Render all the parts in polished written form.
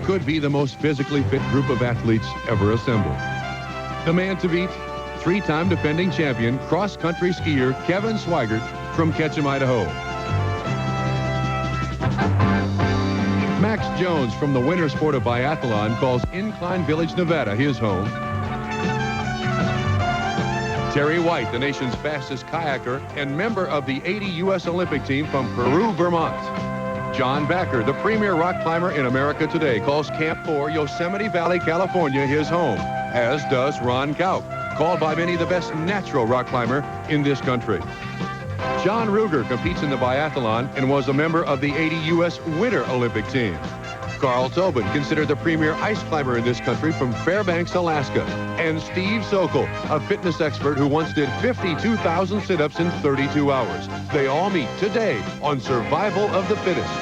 could be the most physically fit group of athletes ever assembled. The man to beat, three-time defending champion, cross-country skier Kevin Swigert from Ketchum, Idaho. Max Jones from the winter sport of biathlon calls Incline Village, Nevada his home. Terry White, the nation's fastest kayaker and member of the 80 U.S. Olympic team from Peru, Vermont. John Bachar, the premier rock climber in America today, calls Camp 4, Yosemite Valley, California, his home, as does Ron Kauk, called by many the best natural rock climber in this country. John Ruger competes in the biathlon and was a member of the 80 U.S. Winter Olympic team. Carl Tobin, considered the premier ice climber in this country from Fairbanks, Alaska. And Steve Sokol, a fitness expert who once did 52,000 sit-ups in 32 hours. They all meet today on Survival of the Fittest.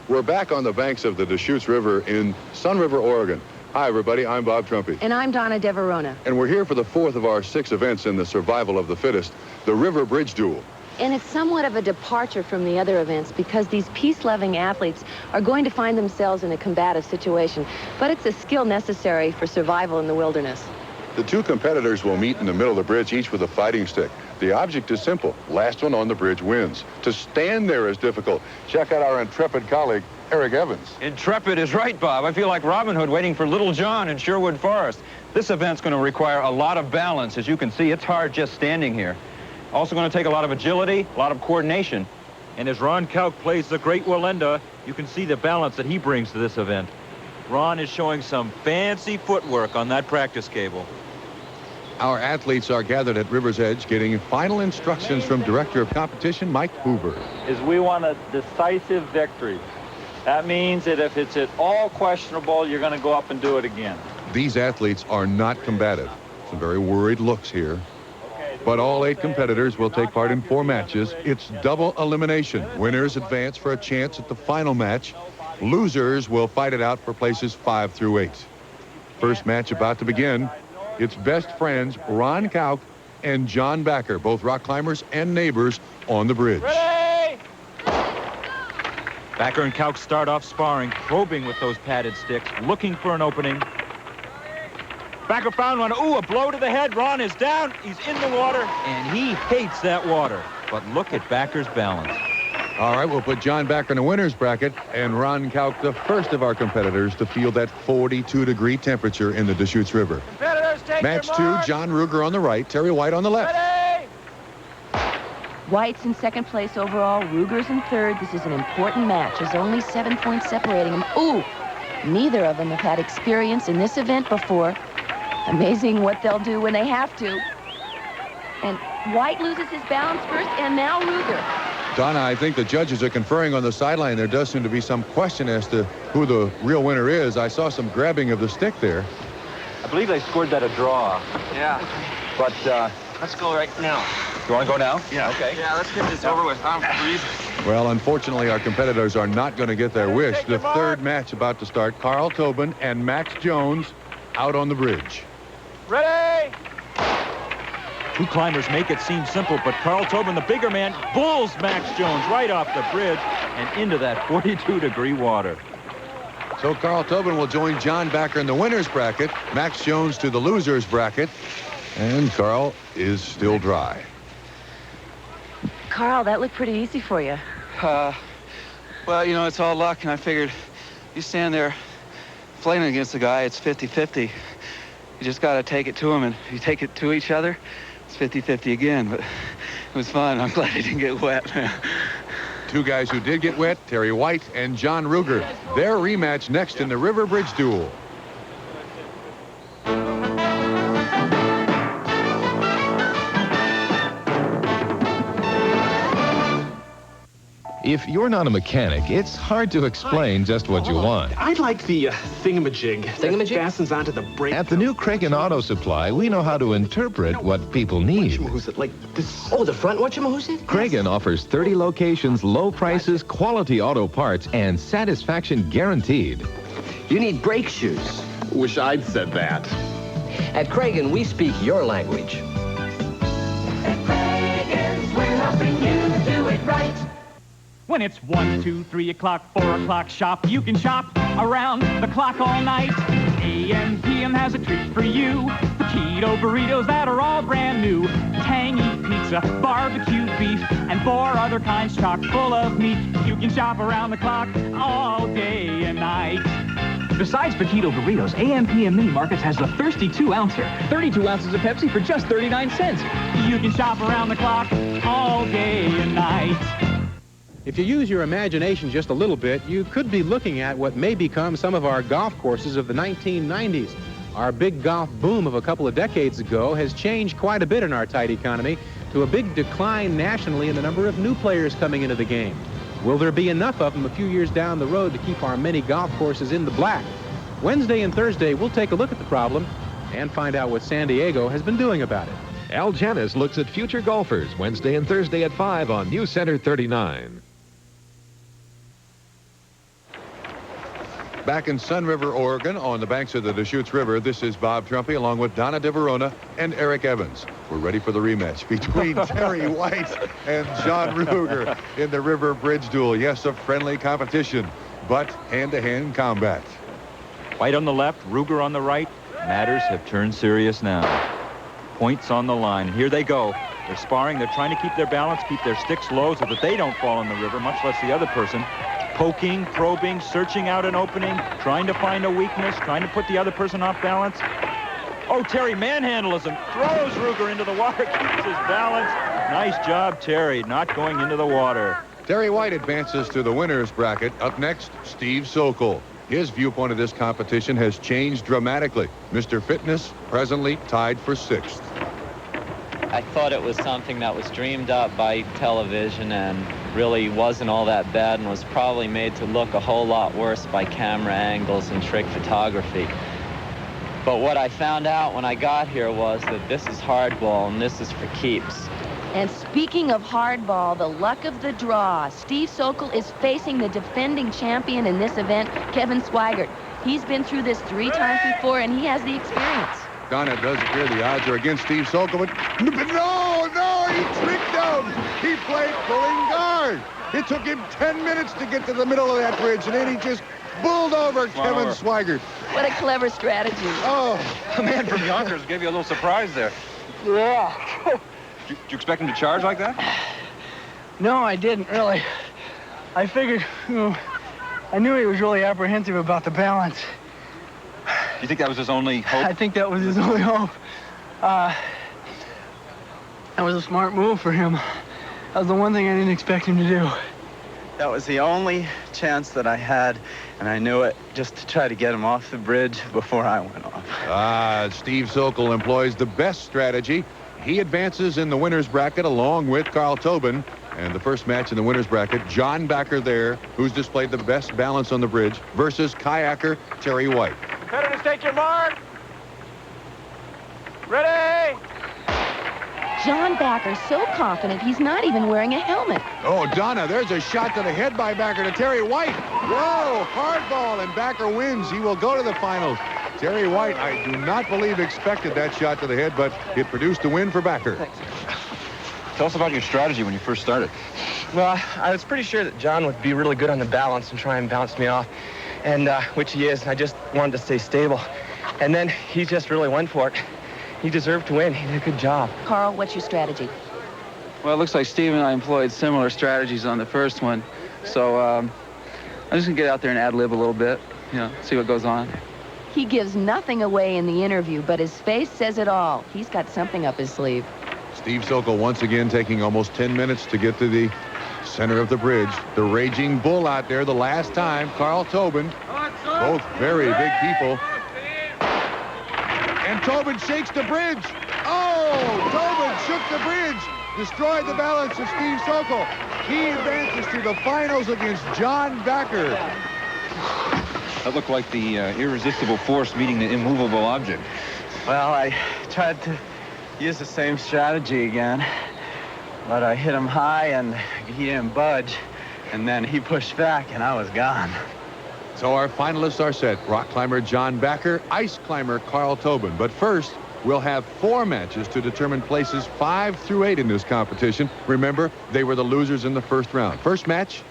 We're back on the banks of the Deschutes River in Sun River, Oregon. Hi, everybody. I'm Bob Trumpy. And I'm Donna Deverona. And we're here for the fourth of our 6 events in the Survival of the Fittest, the River Bridge Duel. And it's somewhat of a departure from the other events because these peace-loving athletes are going to find themselves in a combative situation. But it's a skill necessary for survival in the wilderness. The two competitors will meet in the middle of the bridge, each with a fighting stick. The object is simple. Last one on the bridge wins. To stand there is difficult. Check out our intrepid colleague, Eric Evans. Intrepid is right, Bob. I feel like Robin Hood waiting for Little John in Sherwood Forest. This event's going to require a lot of balance. As you can see, it's hard just standing here. Also going to take a lot of agility, a lot of coordination. And as Ron Kauk plays the great Wallenda, you can see the balance that he brings to this event. Ron is showing some fancy footwork on that practice cable. Our athletes are gathered at River's Edge getting final instructions from Director of Competition Mike Hoover. Is we want a decisive victory. That means that if it's at all questionable, you're going to go up and do it again. These athletes are not combative. Some very worried looks here. But all 8 competitors will take part in 4 matches. It's double elimination. Winners advance for a chance at the final match. Losers will fight it out for places 5 through 8. First match about to begin. It's best friends Ron Kauk and John Bachar, both rock climbers and neighbors, on the bridge. Ready? Bachar and Kauk start off sparring, probing with those padded sticks, looking for an opening. Bachar found one. Ooh, a blow to the head. Ron is down. He's in the water, and he hates that water. But look at Bachar's balance. All right, we'll put John Bachar in the winner's bracket and Ron Kauk, the first of our competitors to feel that 42-degree temperature in the Deschutes River. Competitors, take Match your 2, mark. John Ruger on the right, Terry White on the left. Ready? White's in second place overall. Ruger's in third. This is an important match. There's only 7 points separating them. Ooh, neither of them have had experience in this event before. Amazing what they'll do when they have to. And White loses his balance first, and now Ruger. Donna, I think the judges are conferring on the sideline. There does seem to be some question as to who the real winner is. I saw some grabbing of the stick there. I believe they scored that a draw. Yeah. But Let's go right now. You want to go now? Yeah. Okay. Yeah, let's get this over with. I'm freezing. Well, unfortunately, our competitors are not going to get their wish. The third match about to start. Carl Tobin and Max Jones out on the bridge. ready? 2 climbers make it seem simple, but Carl Tobin, the bigger man, bulls Max Jones right off the bridge and into that 42-degree water. So Carl Tobin will join John Bachar in the winner's bracket, Max Jones to the loser's bracket, and Carl is still dry. Carl, that looked pretty easy for you. Well, you know, it's all luck, and I figured you stand there flailing against the guy, it's 50-50. You just got to take it to him, and if you take it to each other, it's 50-50 again. But it was fun. I'm glad I didn't get wet. 2 guys who did get wet, Terry White and John Ruger. Their rematch next in the River Bridge Duel. If you're not a mechanic, it's hard to explain just what you want. I'd like the thingamajig. Thingamajig? That fastens onto the brake. At the new Kragen Auto Supply, we know how to interpret what people need. Like this. Oh, the front whatchamahoosit? Kragen offers 30 locations, low prices, quality auto parts, and satisfaction guaranteed. You need brake shoes. Wish I'd said that. At Kragen, we speak your language. At Kragen's, we're helping you do it right. When it's 1, 2, 3 o'clock, 4 o'clock shop, you can shop around the clock all night. AM PM has a treat for you. Keto burritos that are all brand new. Tangy pizza, barbecue beef, and 4 other kinds chock full of meat. You can shop around the clock all day and night. Besides Fajito Burritos, AM/PM Mini Markets has the Thirsty 2-ouncer. 32 ounces of Pepsi for just 39 cents. You can shop around the clock all day and night. If you use your imagination just a little bit, you could be looking at what may become some of our golf courses of the 1990s. Our big golf boom of a couple of decades ago has changed quite a bit in our tight economy to a big decline nationally in the number of new players coming into the game. Will there be enough of them a few years down the road to keep our many golf courses in the black? Wednesday and Thursday, we'll take a look at the problem and find out what San Diego has been doing about it. Al Janis looks at future golfers Wednesday and Thursday at 5 on News Center 39. Back in Sun River, Oregon, on the banks of the Deschutes River, this is Bob Trumpy along with Donna DeVerona and Eric Evans. We're ready for the rematch between Terry White and John Ruger in the River Bridge Duel. Yes, a friendly competition, but hand-to-hand combat. White on the left, Ruger on the right. Matters have turned serious now. Points on the line. Here they go. They're sparring. They're trying to keep their balance, keep their sticks low so that they don't fall in the river, much less the other person. Poking, probing, searching out an opening, trying to find a weakness, trying to put the other person off balance. Oh, Terry manhandles him, throws Ruger into the water, keeps his balance. Nice job, Terry, not going into the water. Terry White advances to the winner's bracket. Up next, Steve Sokol. His viewpoint of this competition has changed dramatically. Mr. Fitness presently tied for 6th. I thought it was something that was dreamed up by television and really wasn't all that bad and was probably made to look a whole lot worse by camera angles and trick photography. But what I found out when I got here was that this is hardball and this is for keeps. And speaking of hardball, the luck of the draw, Steve Sokol is facing the defending champion in this event, Kevin Swigert. He's been through this 3 times before and he has the experience. Donna, it does appear the odds are against Steve Sokol, but no, he tricked him. He played pulling guard. It took him 10 minutes to get to the middle of that bridge, and then he just bulled over Kevin Swigert. What a clever strategy. Oh. The man from Yonkers gave you a little surprise there. Yeah. Did you expect him to charge like that? No, I didn't, really. I figured, I knew he was really apprehensive about the balance. You think that was his only hope? I think that was his only hope. That was a smart move for him. That was the one thing I didn't expect him to do. That was the only chance that I had, and I knew it, just to try to get him off the bridge before I went off. Steve Sokol employs the best strategy. He advances in the winner's bracket along with Carl Tobin. And the first match in the winner's bracket, John Bachar there, who's displayed the best balance on the bridge, versus kayaker Terry White. Competitors, take your mark. Ready? John Bachar so confident he's not even wearing a helmet. Oh, Donna, there's a shot to the head by Bachar to Terry White. Whoa, hard ball, and Bachar wins. He will go to the finals. Terry White, I do not believe expected that shot to the head, but it produced a win for Bachar. Tell us about your strategy when you first started. Well, I was pretty sure that John would be really good on the balance and try and bounce me off, and which he is. I just wanted to stay stable. And then he just really went for it. He deserved to win. He did a good job. Carl, what's your strategy? Well, it looks like Steve and I employed similar strategies on the first one. So I'm just going to get out there and ad-lib a little bit, see what goes on. He gives nothing away in the interview, but his face says it all. He's got something up his sleeve. Steve Sokol once again taking almost 10 minutes to get to the center of the bridge. The Raging Bull out there the last time, Carl Tobin. Both very big people. And Tobin shakes the bridge. Oh, Tobin shook the bridge. Destroyed the balance of Steve Sokol. He advances to the finals against John Bachar. That looked like the irresistible force meeting the immovable object. Well, I tried to use the same strategy again, but I hit him high and he didn't budge, and then he pushed back and I was gone. So our finalists are set. Rock climber John Bachar, ice climber Carl Tobin. But first, we'll have 4 matches to determine places 5 through 8 in this competition. Remember, they were the losers in the first round. First match,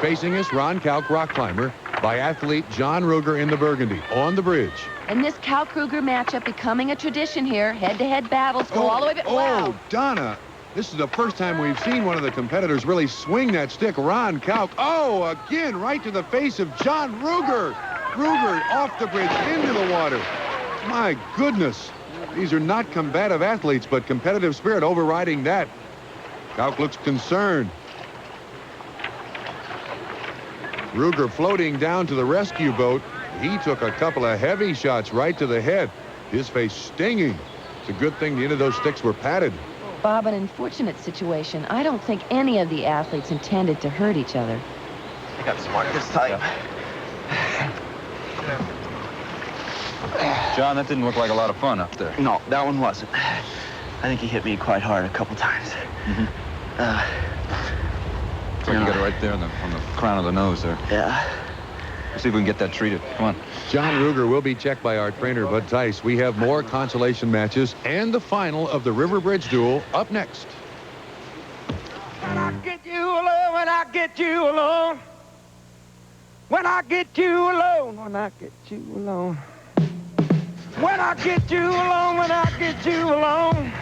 Facing us, Ron Kauk, rock climber, by athlete John Ruger in the burgundy, on the bridge. And this Kauk-Ruger matchup becoming a tradition here. Head-to-head battles go all the way back. Wow. Oh, Donna, this is the first time we've seen one of the competitors really swing that stick. Ron Kauk, oh, again, right to the face of John Ruger. Ruger off the bridge, into the water. My goodness. These are not combative athletes, but competitive spirit overriding that. Kauk looks concerned. Ruger floating down to the rescue boat. He took a couple of heavy shots right to the head. His face stinging. It's a good thing the end of those sticks were padded. Bob, an unfortunate situation. I don't think any of the athletes intended to hurt each other. I got smart this time. John, that didn't look like a lot of fun up there. No, that one wasn't. I think he hit me quite hard a couple times. So you got it right there on the crown of the nose there. Yeah. Let's see if we can get that treated. Come on. John Ruger will be checked by our trainer, Bud Tice. We have more consolation matches and the final of the River Bridge Duel up next. When I get you alone, when I get you alone. When I get you alone, when I get you alone. When I get you alone, when I get you alone.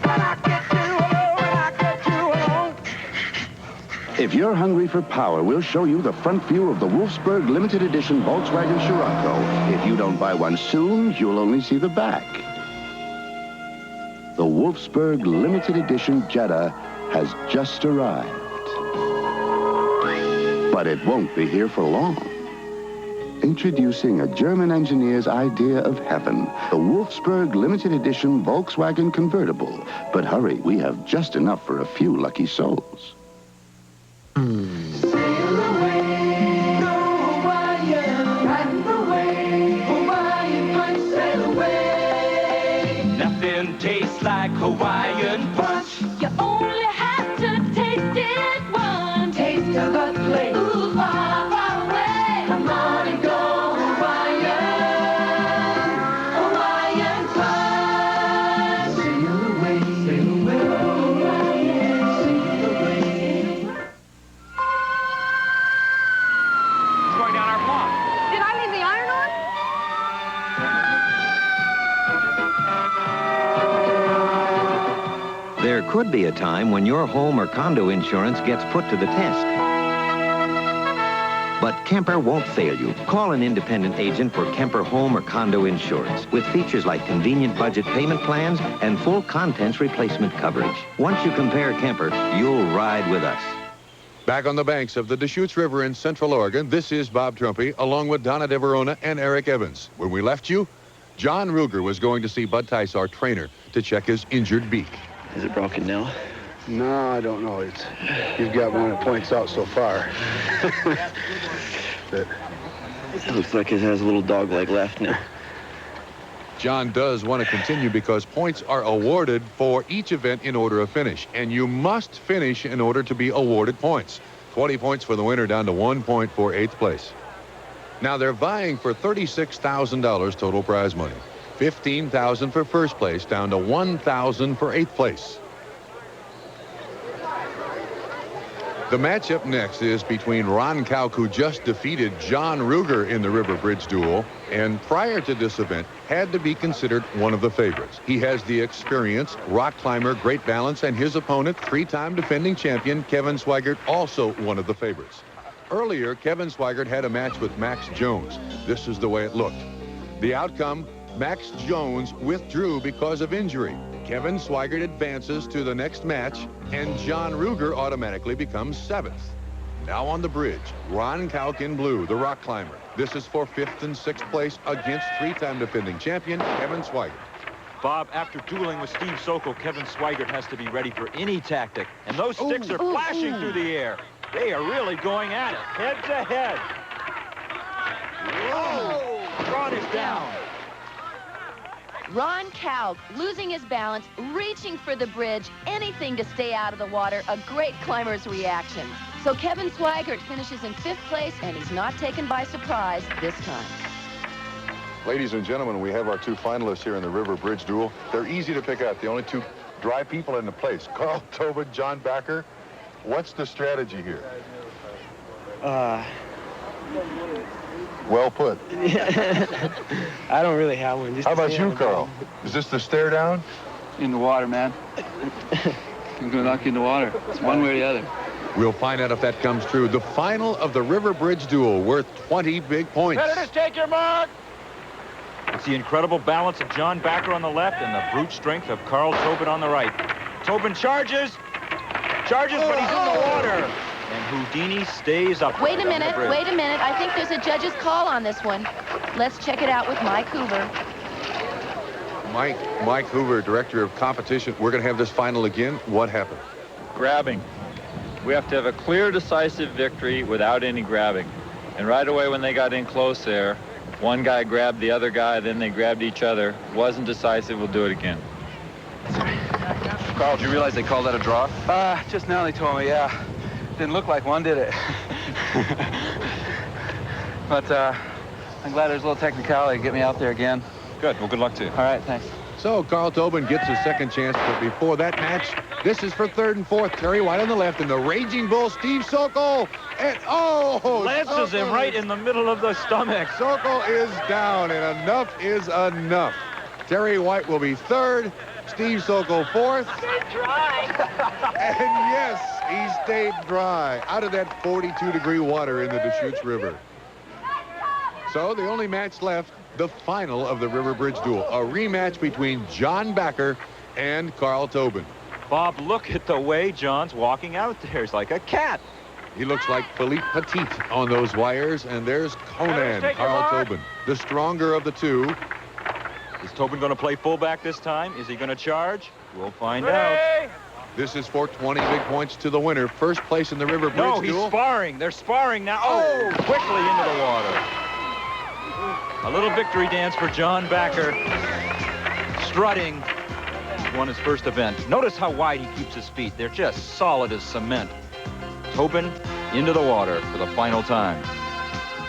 When I get you alone, when I get you alone. If you're hungry for power, we'll show you the front view of the Wolfsburg limited edition Volkswagen Scirocco. If you don't buy one soon, you'll only see the back. The Wolfsburg limited edition Jetta has just arrived. But it won't be here for long. Introducing a German engineer's idea of heaven, the Wolfsburg limited edition Volkswagen convertible. But hurry, we have just enough for a few lucky souls. Sail away, go Hawaiian, right away, Hawaiian punch, sail away. Nothing tastes like Hawaiian punch. You only have to taste it once. Taste of the place. Ooh, far, far away. Come on and go Hawaiian, Hawaiian punch. Sail away, Hawaiian, sail away. Going down our block. Did I leave the iron on? There could be a time when your home or condo insurance gets put to the test. But Kemper won't fail you. Call an independent agent for Kemper home or condo insurance with features like convenient budget payment plans and full contents replacement coverage. Once you compare Kemper, you'll ride with us. Back on the banks of the Deschutes River in Central Oregon, this is Bob Trumpy, along with Donna De Verona and Eric Evans. When we left you, John Ruger was going to see Bud Tice, our trainer, to check his injured beak. Is it broken now? No, I don't know. You've got one that points out so far. It looks like it has a little dog leg left now. John does want to continue because points are awarded for each event in order of finish. And you must finish in order to be awarded points. 20 points for the winner, down to 1 point for 8th place. Now they're vying for $36,000 total prize money. $15,000 for 1st place, down to $1,000 for 8th place. The matchup next is between Ron Kauk, who just defeated John Ruger in the River Bridge Duel, and prior to this event had to be considered one of the favorites. He has the experience, rock climber, great balance, and his opponent, 3-time defending champion Kevin Swigert, also one of the favorites. Earlier, Kevin Swigert had a match with Max Jones. This is the way it looked. The outcome, Max Jones withdrew because of injury. Kevin Swigert advances to the next match, and John Ruger automatically becomes 7th. Now on the bridge, Ron Kauk in blue, the rock climber. This is for 5th and 6th place against 3-time defending champion Kevin Swigert. Bob, after dueling with Steve Sokol, Kevin Swigert has to be ready for any tactic. And those sticks are flashing through the air. They are really going at it, head to head. Whoa! Ron is down. Ron Kauk losing his balance, reaching for the bridge, anything to stay out of the water, a great climber's reaction. So Kevin Swigert finishes in 5th place, and he's not taken by surprise this time. Ladies and gentlemen, we have our 2 finalists here in the River Bridge Duel. They're easy to pick out. The only 2 dry people in the place. Carl Tobin, John Bachar. What's the strategy here? Well put. I don't really have one. Just How about you, Carl? Is this the stare down? In the water, man. I'm going to knock you in the water. It's one way or the other. We'll find out if that comes true. The final of the River Bridge Duel, worth 20 big points. Competitors, take your mark! It's the incredible balance of John Bachar on the left and the brute strength of Carl Tobin on the right. Tobin charges, but he's in the water. And Houdini stays up. Wait a minute. I think there's a judge's call on this one. Let's check it out with Mike Hoover. Mike Hoover, director of competition. We're going to have this final again. What happened? Grabbing. We have to have a clear, decisive victory without any grabbing. And right away when they got in close there, one guy grabbed the other guy, then they grabbed each other. Wasn't decisive. We'll do it again. Carl, did you realize they called that a draw? Just now they told me, yeah. Didn't look like one, did it? But I'm glad there's a little technicality to get me out there again. Good. Well, good luck to you. All right, thanks. So Carl Tobin gets his second chance, but before that match, this is for third and fourth. Terry White on the left, and the Raging Bull, Steve Sokol. And lances him right in the middle of the stomach. Sokol is down, and enough is enough. Terry White will be third. Steve Sokol fourth. Stayed dry. And yes, he stayed dry out of that 42-degree water in the Deschutes River. So the only match left, the final of the River Bridge Duel, a rematch between John Bachar and Carl Tobin. Bob, look at the way John's walking out there. He's like a cat. He looks like Philippe Petit on those wires, and there's Conan, Carl Tobin, the stronger of the two. Is Tobin going to play fullback this time? Is he going to charge? We'll find out. This is for 20 big points to the winner. First place in the River Bridge No, he's Duel. sparring. They're sparring now. Oh, quickly into the water. A little victory dance for John Bachar. Strutting. Won his first event. Notice how wide he keeps his feet. They're just solid as cement. Tobin into the water for the final time.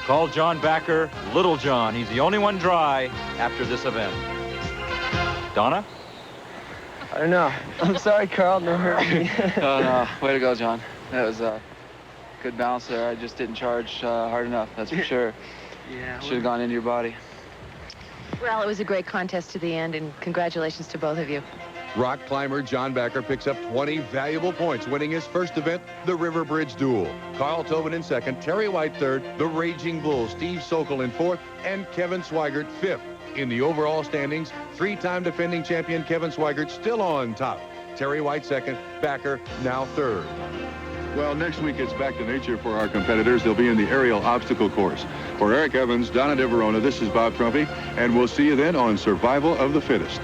Call John Bachar Little John. He's the only one dry after this event. Donna? I don't know. I'm sorry, Carl. No hurt me. Oh, no. Way to go, John. That was a good balance there. I just didn't charge hard enough, that's for sure. Yeah. Should have gone into your body. Well, it was a great contest to the end, and congratulations to both of you. Rock climber John Bachar picks up 20 valuable points, winning his first event, the River Bridge Duel. Carl Tobin in second, Terry White third, the Raging Bull, Steve Sokol in fourth, and Kevin Swigert fifth. In the overall standings, three-time defending champion Kevin Swigert still on top. Terry White second, Bachar now third. Well, next week it's back to nature for our competitors. They'll be in the aerial obstacle course. For Eric Evans, Donna DeVerona, this is Bob Trumpy, and we'll see you then on Survival of the Fittest.